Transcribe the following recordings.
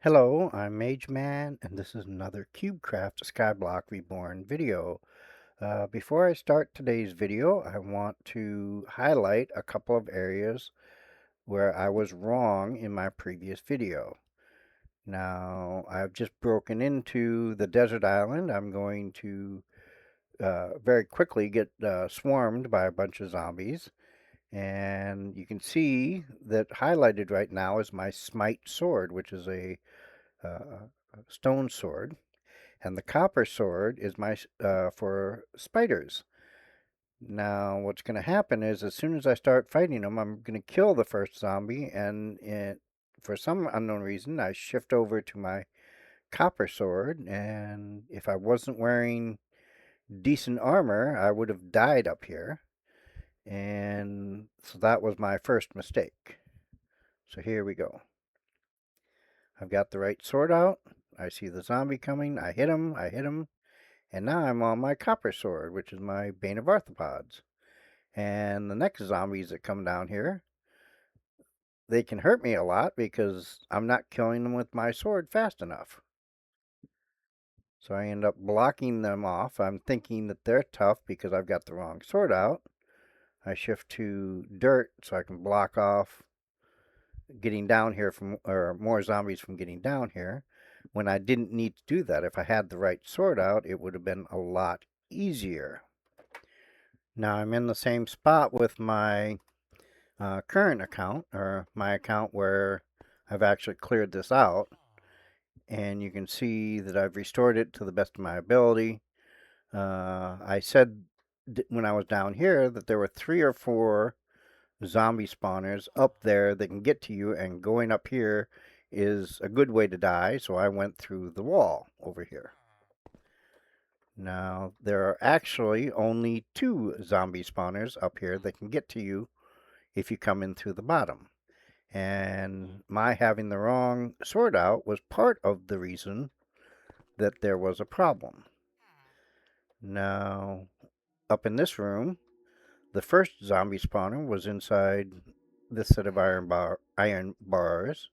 Hello, I'm Mage Man, and this is another CubeCraft Skyblock Reborn video. Before I start today's video, I want to highlight a couple of areas where I was wrong in my previous video. Now, I've just broken into the desert island. I'm going to very quickly get swarmed by a bunch of zombies. And you can see that highlighted right now is my smite sword, which is a stone sword. And the copper sword is my for spiders. Now, what's going to happen is as soon as I start fighting them, I'm going to kill the first zombie, and for some unknown reason, I shift over to my copper sword, and if I wasn't wearing decent armor, I would have died up here. And so that was my first mistake. So here we go. I've got the right sword out. I see the zombie coming. I hit him. And now I'm on my copper sword, which is my Bane of Arthropods. And the next zombies that come down here, they can hurt me a lot because I'm not killing them with my sword fast enough. So I end up blocking them off. I'm thinking that they're tough because I've got the wrong sword out. I shift to dirt so I can block off getting down here or more zombies from getting down here. When I didn't need to do that, if I had the right sword out, it would have been a lot easier. Now I'm in the same spot with my current account, or my account where I've actually cleared this out, and you can see that I've restored it to the best of my ability. I said when I was down here that there were 3 or 4 zombie spawners up there that can get to you, and going up here is a good way to die, so I went through the wall over here. Now, there are actually only 2 zombie spawners up here that can get to you if you come in through the bottom. And my having the wrong sword out was part of the reason that there was a problem. Now, up in this room, the first zombie spawner was inside this set of iron bars.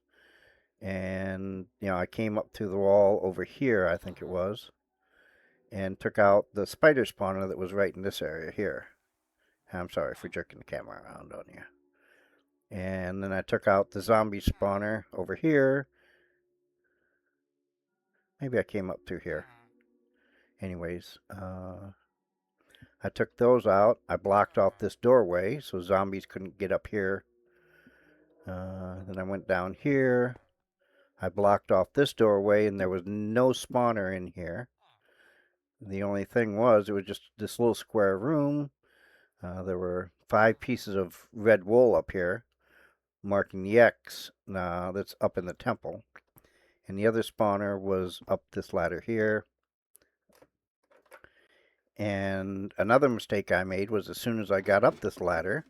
And, I came up through the wall over here, I think it was, and took out the spider spawner that was right in this area here. I'm sorry for jerking the camera around on you. And then I took out the zombie spawner over here. Maybe I came up through here. Anyways, I took those out. I blocked off this doorway so zombies couldn't get up here. Then I went down here. I blocked off this doorway, and there was no spawner in here. The only thing was, it was just this little square room. There were 5 pieces of red wool up here, marking the X that's up in the temple. And the other spawner was up this ladder here. And another mistake I made was as soon as I got up this ladder,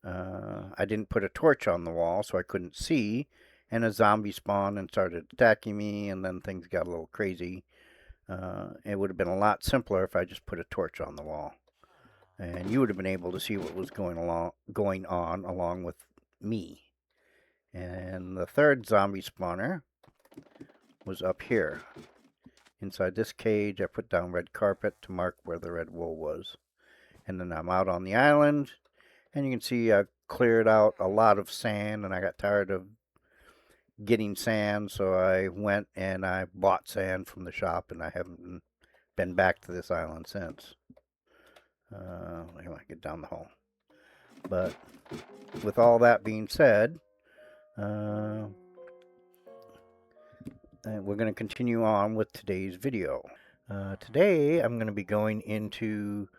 I didn't put a torch on the wall so I couldn't see, and a zombie spawned and started attacking me, and then things got a little crazy. It would have been a lot simpler if I just put a torch on the wall, and you would have been able to see what was going on along with me. And the third zombie spawner was up here. Inside this cage, I put down red carpet to mark where the red wool was. And then I'm out on the island, and you can see I've cleared out a lot of sand, and I got tired of getting sand, so I went and I bought sand from the shop, and I haven't been back to this island since. I want to get down the hole. But with all that being said, we're going to continue on with today's video. Today I'm going to be going into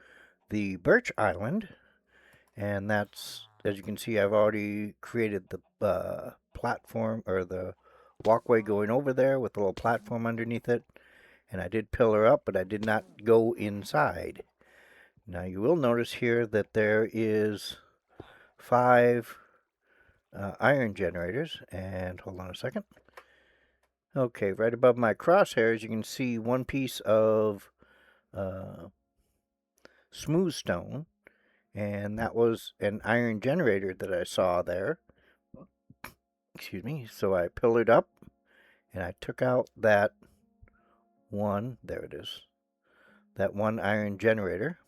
the Birch Island, and that's, as you can see, I've already created the platform, or the walkway going over there with a little platform underneath it, and I did pillar up, but I did not go inside. Now you will notice here that there is 5 iron generators, and hold on a second. Okay, right above my crosshairs you can see 1 piece of smooth stone, and that was an iron generator that I saw there. Excuse me. So I pillared up, And I took out that one, there it is, that one iron generator.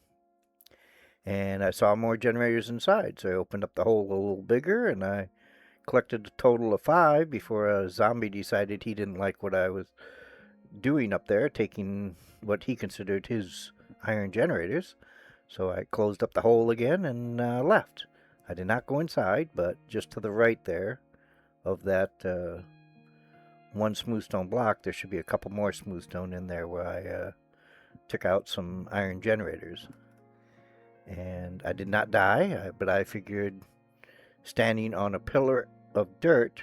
And I saw more generators inside, so I opened up the hole a little bigger, and I collected a total of 5 before a zombie decided he didn't like what I was doing up there, taking what he considered his iron generators. So I closed up the hole again and left. I did not go inside, but just to the right there of that one smooth stone block, there should be a couple more smooth stone in there where I took out some iron generators. And I did not die, but I figured standing on a pillar of dirt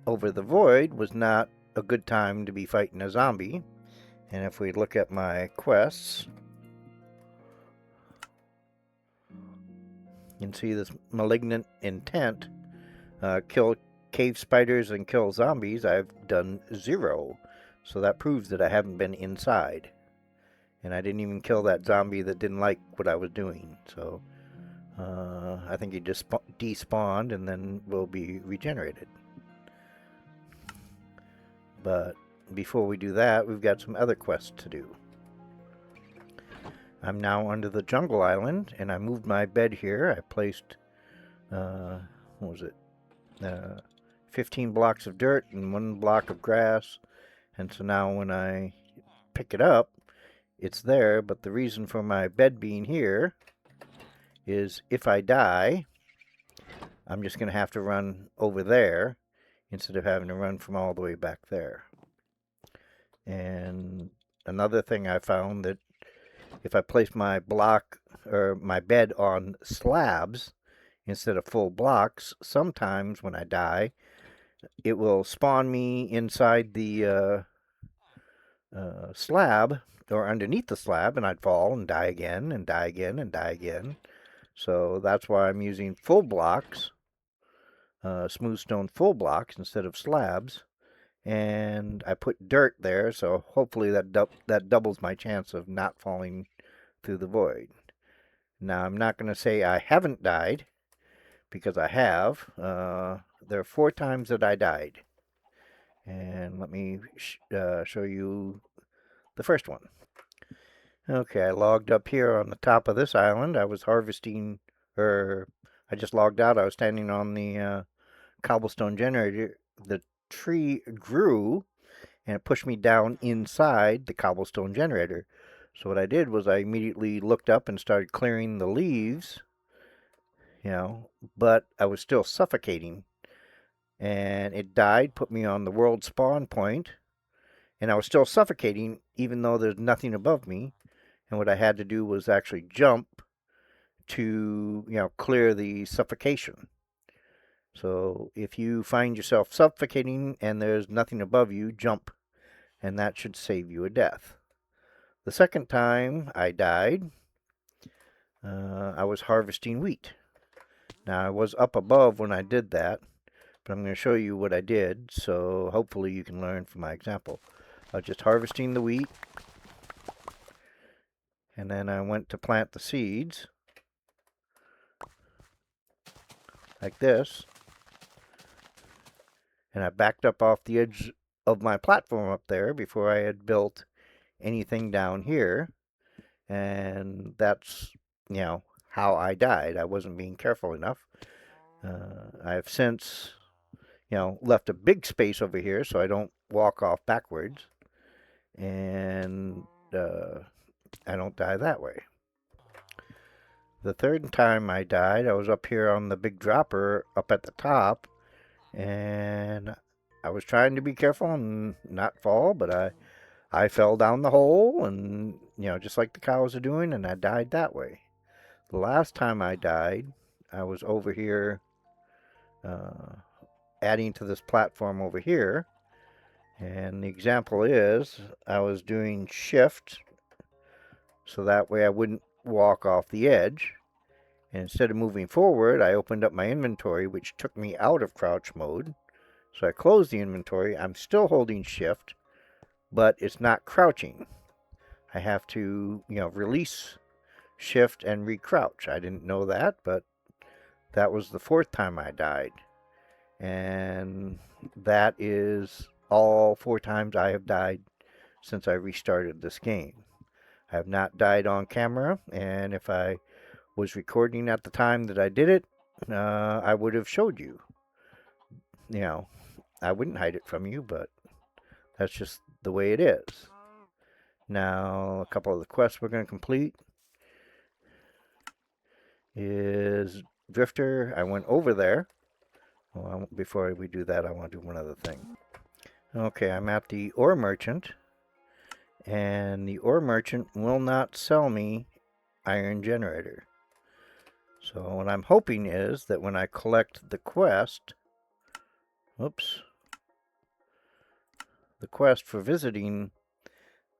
over the void was not a good time to be fighting a zombie. And if we look at my quests, you can see this malignant intent, kill cave spiders and kill zombies. I've done 0, so that proves that I haven't been inside. And I didn't even kill that zombie that didn't like what I was doing. So I think he just despawned and then will be regenerated. But before we do that, we've got some other quests to do. I'm now under the jungle island, and I moved my bed here. I placed, what was it, 15 blocks of dirt and 1 block of grass. And so now when I pick it up, it's there. But the reason for my bed being here is if I die, I'm just going to have to run over there instead of having to run from all the way back there. And another thing I found, that if I place my block or my bed on slabs instead of full blocks, sometimes when I die, it will spawn me inside the slab or underneath the slab, and I'd fall and die again and die again and die again. So that's why I'm using full blocks, smooth stone full blocks instead of slabs. And I put dirt there, so hopefully that doubles my chance of not falling through the void. Now, I'm not going to say I haven't died, because I have. There are 4 times that I died. And let me show you the first one. Okay, I logged up here on the top of this island. I was harvesting, or I just logged out. I was standing on the cobblestone generator. The tree grew, and it pushed me down inside the cobblestone generator. So what I did was I immediately looked up and started clearing the leaves, but I was still suffocating. And it died, put me on the world spawn point, and I was still suffocating even though there's nothing above me. And what I had to do was actually jump to, clear the suffocation. So if you find yourself suffocating and there's nothing above you, jump, and that should save you a death. The second time I died, I was harvesting wheat. Now, I was up above when I did that, but I'm going to show you what I did, so hopefully you can learn from my example. I was just harvesting the wheat, and then I went to plant the seeds, like this, and I backed up off the edge of my platform up there before I had built anything down here, and that's, how I died. I wasn't being careful enough. I've since, left a big space over here so I don't walk off backwards, and I don't die that way. The third time I died, I was up here on the big dropper up at the top, and I was trying to be careful and not fall, but I fell down the hole, and, just like the cows are doing, and I died that way. The last time I died, I was over here adding to this platform over here, and the example is I was doing shift so that way I wouldn't walk off the edge, and instead of moving forward, I opened up my inventory, which took me out of crouch mode. So I closed the inventory. I'm still holding shift, but it's not crouching. I have to, release shift and recrouch. I didn't know that, but that was the 4th time I died. And that is all 4 times I have died since I restarted this game. I have not died on camera, and if I was recording at the time that I did it, I would have showed you. You know, I wouldn't hide it from you, but that's just the way it is. Now, a couple of the quests we're going to complete is Drifter. I went over there. Well, before we do that, I want to do one other thing. Okay, I'm at the ore merchant, and the ore merchant will not sell me iron generator. So what I'm hoping is that when I collect the quest, oops, the quest for visiting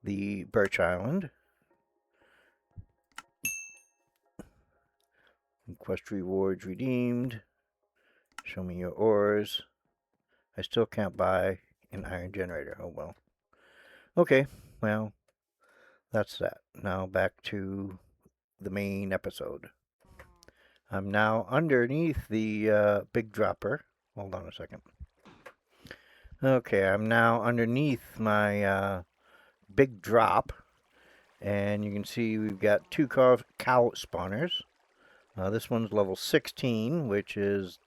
the Birch Island, quest rewards redeemed, show me your ores. I still can't buy an iron generator. Oh well. Okay, well, that's that. Now back to the main episode. I'm now underneath the big dropper. Hold on a second. Okay, I'm now underneath my big drop, and you can see we've got two cow spawners. This one's level 16, which is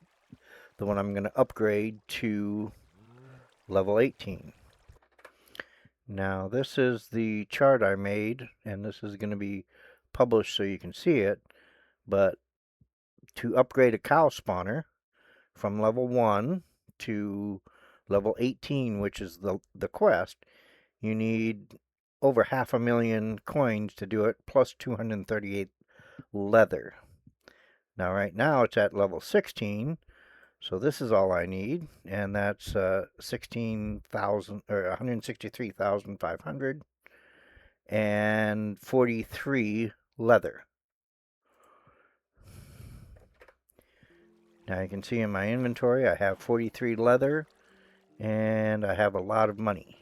the one I'm going to upgrade to level 18. Now this is the chart I made, and this is going to be published so you can see it, but to upgrade a cow spawner from level 1 to level 18, which is the quest, you need over 500,000 coins to do it, plus 238 leather. Now right now it's at level 16, so this is all I need, and that's 16,000 or 163,500 and 43 leather. Now you can see in my inventory I have 43 leather, and I have a lot of money.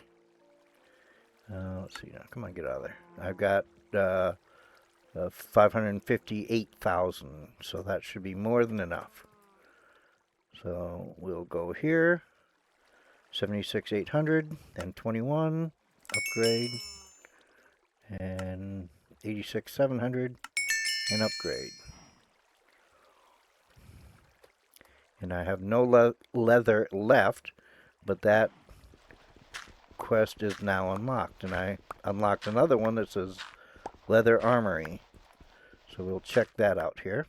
Let's see now. Come on, get out of there. I've got 558,000, so that should be more than enough. So we'll go here, 76,800, then 21, upgrade, and 86,700, and upgrade. And I have no leather left, but that quest is now unlocked, and I unlocked another one that says Leather Armory. So we'll check that out here.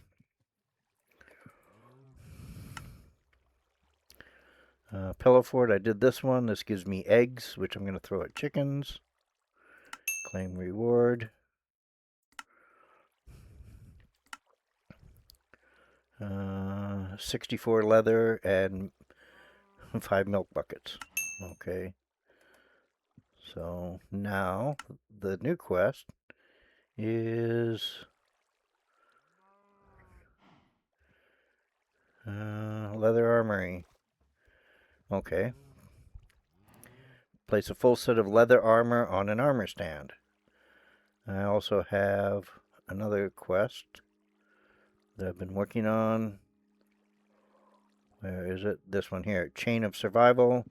Pillow Fort, I did this one. This gives me eggs, which I'm going to throw at chickens. Claim reward. 64 leather and 5 milk buckets. Okay. So now the new quest is Leather Armory. Okay. Place a full set of leather armor on an armor stand. I also have another quest that I've been working on. Where is it? This one here. Chain of Survival.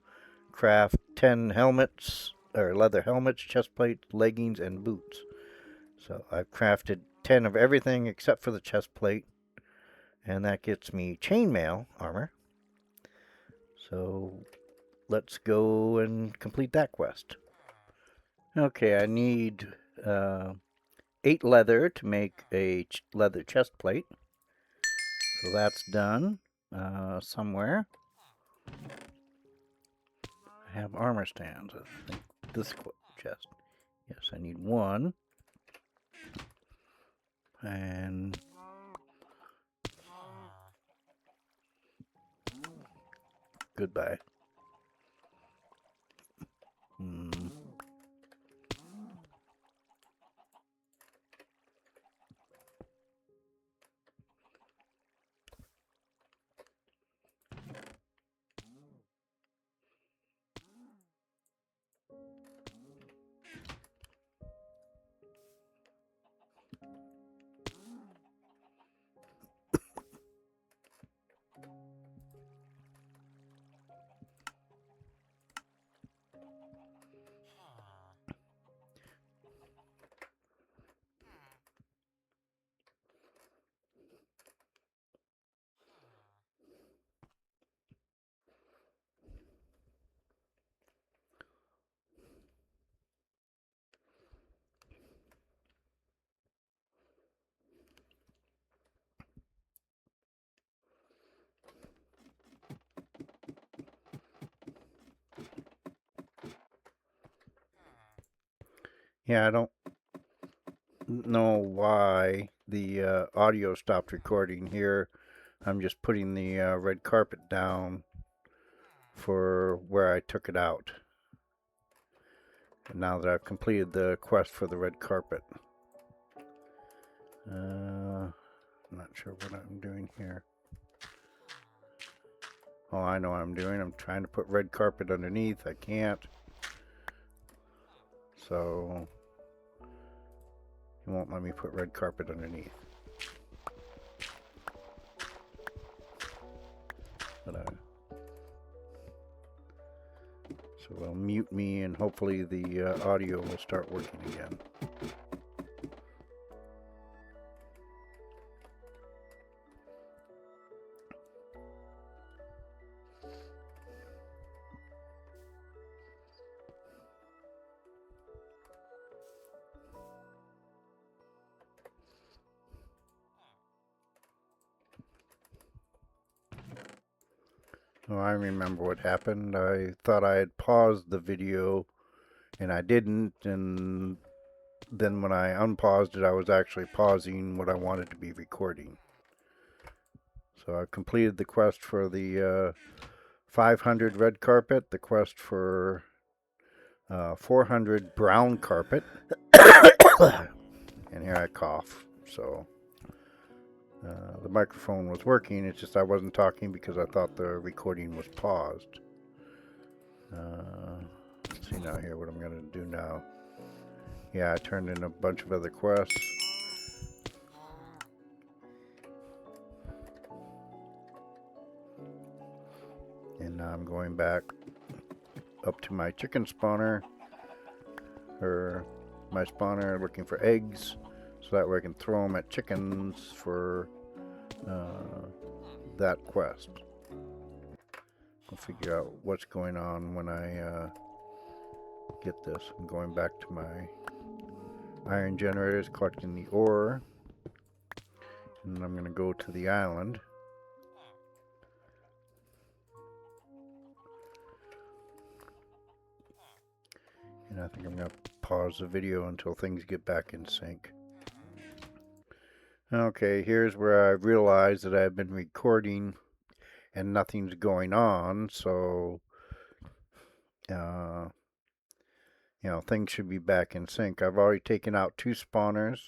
Craft 10 helmets, or leather helmets, chest plate, leggings, and boots. So I've crafted 10 of everything except for the chest plate. And that gets me chainmail armor. So let's go and complete that quest. Okay, I need 8 leather to make a leather chest plate. So that's done somewhere. I have armor stands. I think this chest. Yes, I need 1. And goodbye. Yeah, I don't know why the audio stopped recording here. I'm just putting the red carpet down for where I took it out. And now that I've completed the quest for the red carpet. I'm not sure what I'm doing here. Oh, I know what I'm doing. I'm trying to put red carpet underneath. I can't. So, it won't let me put red carpet underneath. But so it'll mute me and hopefully the audio will start working again. Oh, I remember what happened. I thought I had paused the video and I didn't, and then when I unpaused it, I was actually pausing what I wanted to be recording. So I completed the quest for the 500 red carpet, the quest for 400 brown carpet, and here I cough. So the microphone was working, it's just I wasn't talking because I thought the recording was paused. Let's see now here what I'm going to do now. Yeah, I turned in a bunch of other quests. And now I'm going back up to my chicken spawner, or my spawner, looking for eggs, so that way I can throw them at chickens for that quest. I'll figure out what's going on when I get this. I'm going back to my iron generators, collecting the ore, and I'm going to go to the island. And I think I'm going to pause the video until things get back in sync. Okay, here's where I realized that I've been recording and nothing's going on, so things should be back in sync. I've already taken out 2 spawners,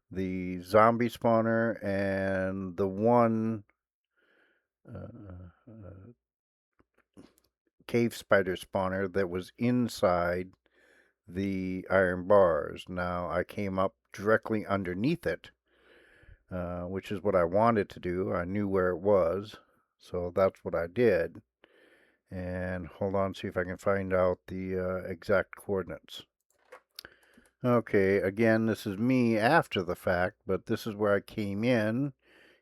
the zombie spawner and the one cave spider spawner that was inside the iron bars. Now I came up directly underneath it, which is what I wanted to do. I knew where it was, so that's what I did. And hold on, see if I can find out the exact coordinates. Okay, again, this is me after the fact, but this is where I came in.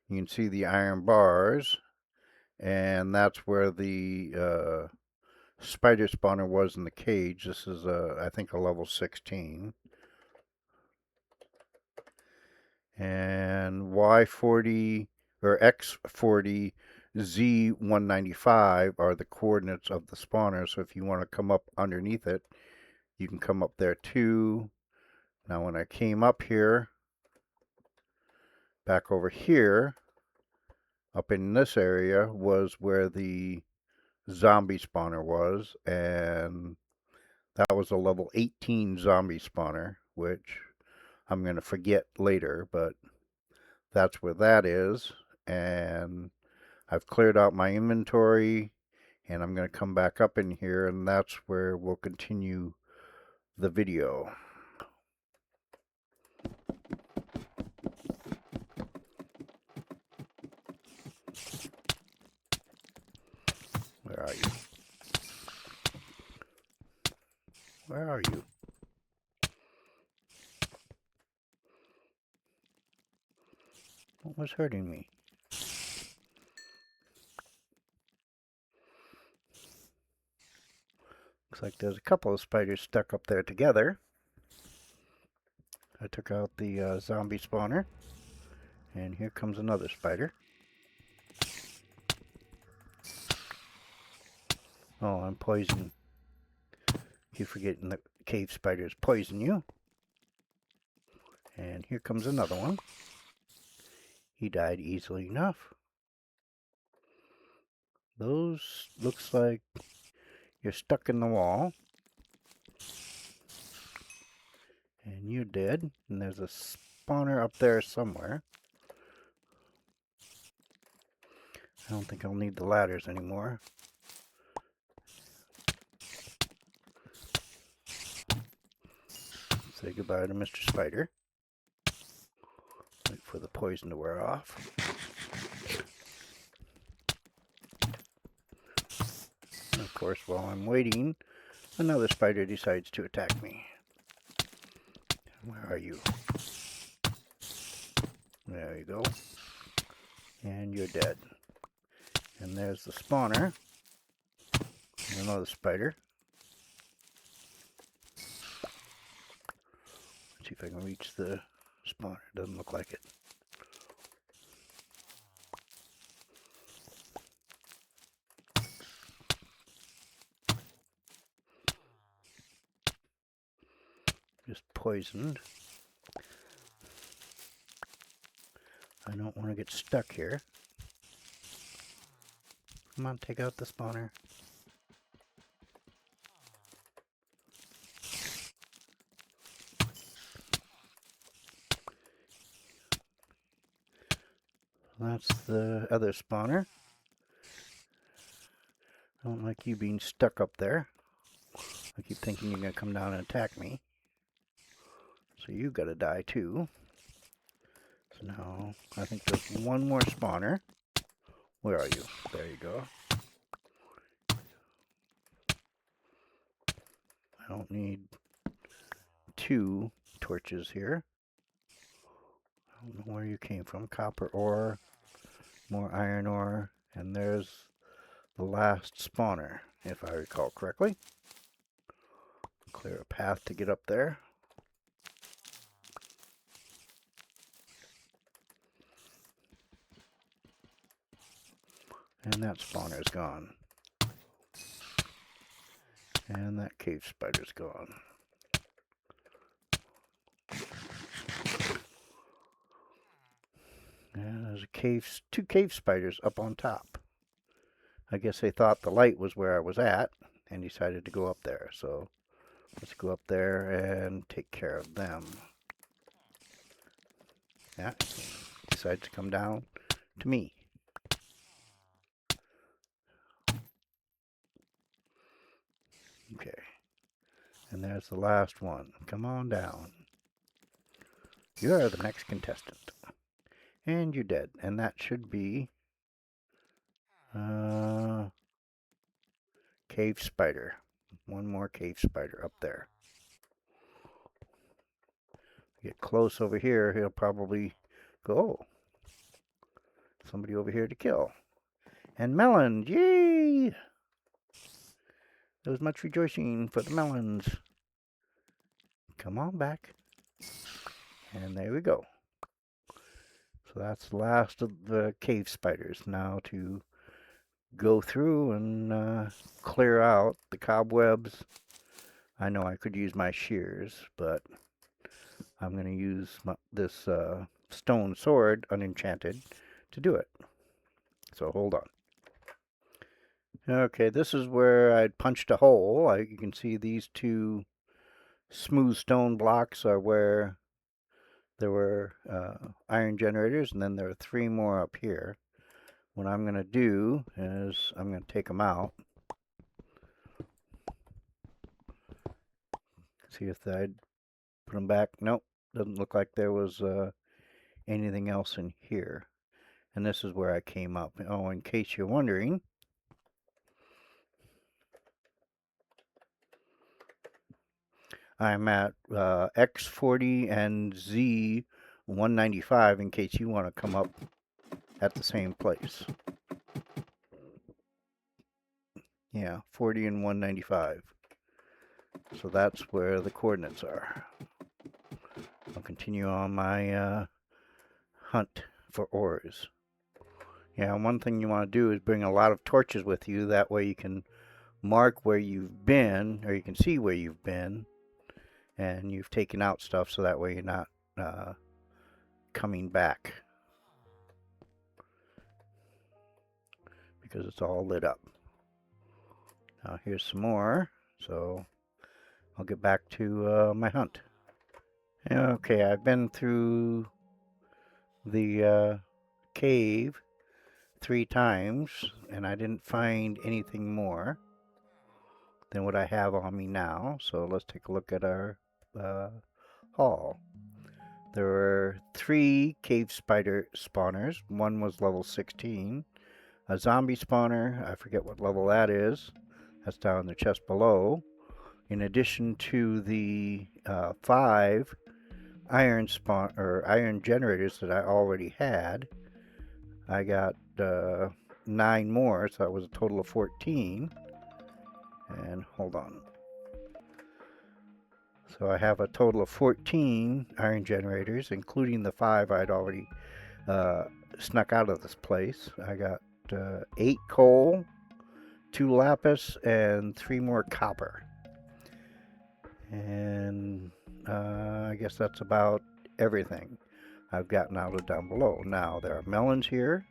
You can see the iron bars, and that's where the spider spawner was in the cage. This is, I think, a level 16. And Y40 or X40 Z195 are the coordinates of the spawner. So if you want to come up underneath it, you can come up there too. Now when I came up here, back over here, up in this area was where the zombie spawner was, and that was a level 18 zombie spawner, which I'm going to forget later, but that's where that is. And I've cleared out my inventory, and I'm going to come back up in here, and that's where we'll continue the video. Where are you? Where are you? What was hurting me? Looks like there's a couple of spiders stuck up there together. I took out the zombie spawner, and here comes another spider. Oh, I'm poisoned. Keep forgetting that cave spiders poison you. And here comes another one. He died easily enough. Those looks like you're stuck in the wall. And you're dead. And there's a spawner up there somewhere. I don't think I'll need the ladders anymore. Say goodbye to Mr. Spider. Wait for the poison to wear off. And of course, while I'm waiting, another spider decides to attack me. Where are you? There you go. And you're dead. And there's the spawner. And another spider. Let's see if I can reach the spawner. Doesn't look like it. Just poisoned. I don't want to get stuck here. Come on, take out the spawner. That's the other spawner. I don't like you being stuck up there. I keep thinking you're going to come down and attack me. So you got to die too. So now I think there's one more spawner. Where are you? There you go. I don't need 2 torches here. I don't know where you came from. Copper ore, more iron ore, and there's the last spawner, if I recall correctly. Clear a path to get up there. And that spawner's gone. And that cave spider's gone. And there's a 2 cave spiders up on top. I guess they thought the light was where I was at and decided to go up there. So let's go up there and take care of them. Yeah, decides to come down to me. Okay. And there's the last one. Come on down. You're the next contestant. And you're dead. And that should be cave spider. One more cave spider up there. Get close over here, he'll probably go, oh, somebody over here to kill. And melons, yay! There was much rejoicing for the melons. Come on back. And there we go. So that's the last of the cave spiders. Now to go through and clear out the cobwebs. I know I could use my shears, but I'm going to use this stone sword, unenchanted, to do it. So hold on. Okay, this is where I'd punched a hole. You can see these 2 smooth stone blocks are where there were iron generators, and then there are 3 more up here. What I'm going to do is I'm going to take them out. See if I'd put them back. Nope, doesn't look like there was anything else in here. And this is where I came up. Oh, in case you're wondering, I'm at X40 and Z195 in case you want to come up at the same place. Yeah, 40 and 195. So that's where the coordinates are. I'll continue on my hunt for ores. Yeah, one thing you want to do is bring a lot of torches with you. That way you can mark where you've been, or you can see where you've been, and you've taken out stuff, so that way you're not coming back because it's all lit up. Now here's some more, so I'll get back to my hunt. Okay, I've been through the cave 3 times and I didn't find anything more than what I have on me now. So let's take a look at our haul. There were 3 cave spider spawners. One was level 16. A zombie spawner, I forget what level that is. That's down in the chest below. In addition to the 5 iron generators that I already had, I got 9 more, so that was a total of 14. And hold on. So I have a total of 14 iron generators, including the 5 I'd already snuck out of this place. I got 8 coal, 2 lapis, and 3 more copper. And I guess that's about everything I've gotten out of down below. Now, there are melons here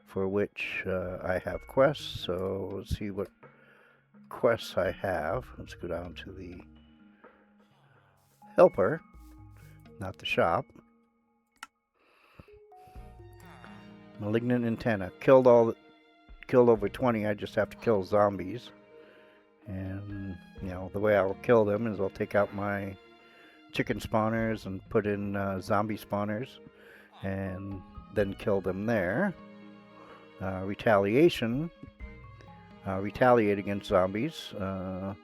for which I have quests, so let's see what quests I have. Let's go down to the helper, not the shop. Malignant antenna. Killed over 20. I just have to kill zombies. And you know, the way I'll kill them is I'll take out my chicken spawners and put in zombie spawners and then kill them there. Retaliation. Retaliate against zombies. So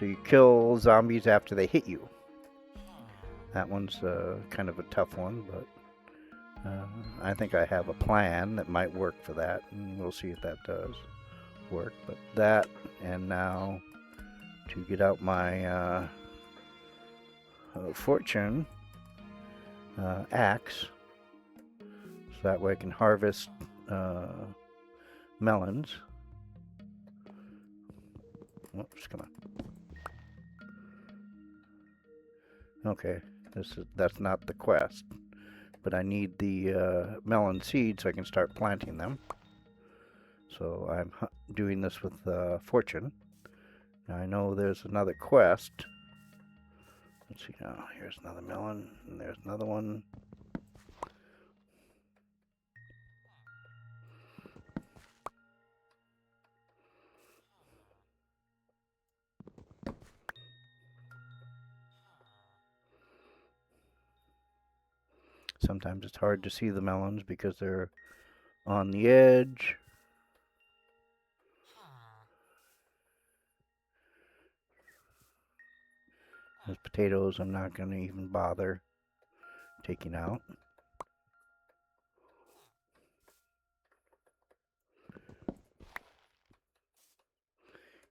you kill zombies after they hit you. That one's kind of a tough one, but I think I have a plan that might work for that, and we'll see if that does work. But that, and now to get out my fortune axe, so that way I can harvest melons. Oops, come on. Okay, that's not the quest, but I need the melon seeds so I can start planting them. So I'm doing this with fortune. Now I know there's another quest. Let's see now. Here's another melon, and there's another one. Sometimes it's hard to see the melons because they're on the edge. Those potatoes I'm not going to even bother taking out.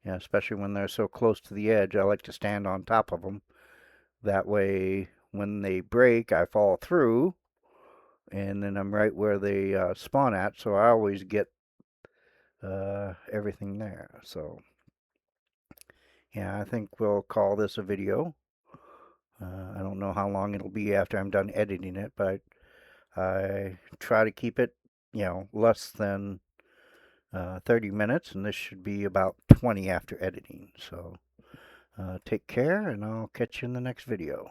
Yeah, especially when they're so close to the edge, I like to stand on top of them. That way, when they break, I fall through, and then I'm right where they spawn at, so I always get everything there. So, yeah, I think we'll call this a video. I don't know how long it'll be after I'm done editing it, but I try to keep it, you know, less than 30 minutes, and this should be about 20 after editing. So take care, and I'll catch you in the next video.